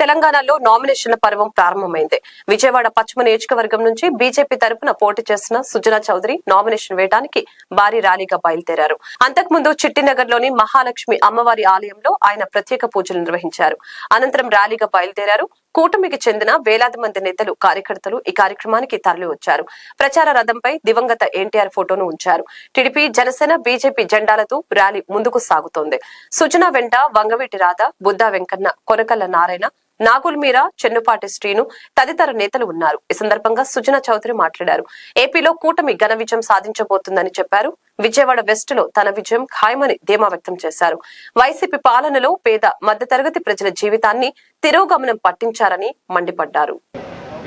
తెలంగాణలో నామినేషన్ల పర్వం ప్రారంభమైంది. విజయవాడ పశ్చిమ నియోజకవర్గం నుంచి బీజేపీ తరపున పోటీ చేసిన సుజనా చౌదరి నామినేషన్ వేయడానికి భారీ ర్యాలీగా బయలుదేరారు. అంతకుముందు చిట్టినగర్లోని మహాలక్ష్మి అమ్మవారి ఆలయంలో ఆయన ప్రత్యేక పూజలు నిర్వహించారు. అనంతరం ర్యాలీగా బయలుదేరారు. కూటమికి చెందిన వేలాది మంది నేతలు, కార్యకర్తలు ఈ కార్యక్రమానికి తరలి వచ్చారు. ప్రచార రథంపై దివంగత ఎన్టీఆర్ ఫోటోను ఉంచారు. టీడీపీ, జనసేన, బీజేపీ జెండాలతో ర్యాలీ ముందుకు సాగుతోంది. సుజనా వెంట వంగవీటి రాధ, బుద్దా వెంకన్న, కొనకల్ల నారాయణ, నాగుల్ మీరా, చెన్నుపాటి శ్రీను తదితర నేతలు ఉన్నారు. ఈ సందర్భంగా సుజనా చౌదరి మాట్లాడారు. ఏపీలో కూటమి ఘన విజయం సాధించబోతుందని చెప్పారు. విజయవాడ వెస్ట్ లో తన విజయం ఖాయమని ధీమా వ్యక్తం చేశారు. వైసీపీ పాలనలో పేద మధ్యతరగతి ప్రజల జీవితాన్ని తిరోగమనం పట్టించారని మండిపడ్డారు.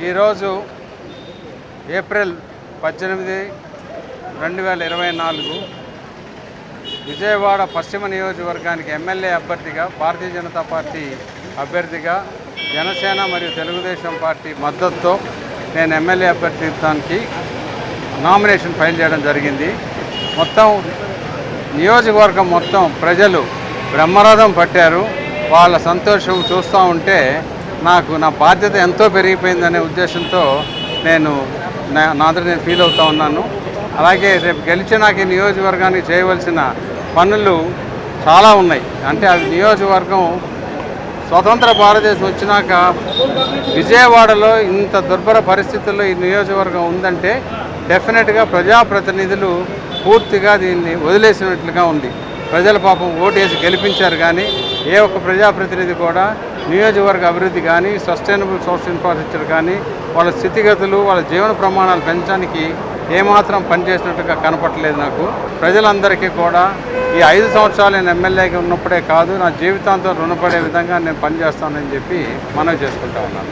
ఈరోజు ఏప్రిల్ 18, 2024 విజయవాడ పశ్చిమ నియోజకవర్గానికి ఎమ్మెల్యే అభ్యర్థిగా, భారతీయ జనతా పార్టీ అభ్యర్థిగా, జనసేన మరియు తెలుగుదేశం పార్టీ మద్దతుతో నేను ఎమ్మెల్యే అభ్యర్థిత్వానికి నామినేషన్ ఫైల్ చేయడం జరిగింది. మొత్తం నియోజకవర్గం మొత్తం ప్రజలు బ్రహ్మరథం పట్టారు. వాళ్ళ సంతోషం చూస్తూ ఉంటే నాకు నా బాధ్యత ఎంతో పెరిగిపోయిందనే ఉద్దేశంతో నేను ఫీల్ అవుతూ ఉన్నాను. అలాగే రేపు గెలిచినాక ఈ నియోజకవర్గానికి చేయవలసిన పనులు చాలా ఉన్నాయి. అంటే అవి నియోజకవర్గం స్వతంత్ర భారతదేశం వచ్చినాక విజయవాడలో ఇంత దుర్భర పరిస్థితుల్లో ఈ నియోజకవర్గం ఉందంటే డెఫినెట్గా ప్రజాప్రతినిధులు పూర్తిగా దీన్ని వదిలేసినట్లుగా ఉంది. ప్రజల పాపం ఓటేసి గెలిపించారు, కానీ ఏ ఒక్క ప్రజాప్రతినిధి కూడా నియోజకవర్గ అభివృద్ధి కానీ, సస్టైనబుల్ సోర్స్ ఇన్ఫ్రాస్ట్రక్చర్ కానీ, వాళ్ళ స్థితిగతులు, వాళ్ళ జీవన ప్రమాణాలు పెంచడానికి ఏమాత్రం పనిచేసినట్టుగా కనపట్టలేదు నాకు. ప్రజలందరికీ కూడా ఈ 5 సంవత్సరాలు నేను ఎమ్మెల్యేగా ఉన్నప్పుడే కాదు, నా జీవితాంతం రుణపడే విధంగా నేను పనిచేస్తానని చెప్పి మనవి చేసుకుంటా ఉన్నాను.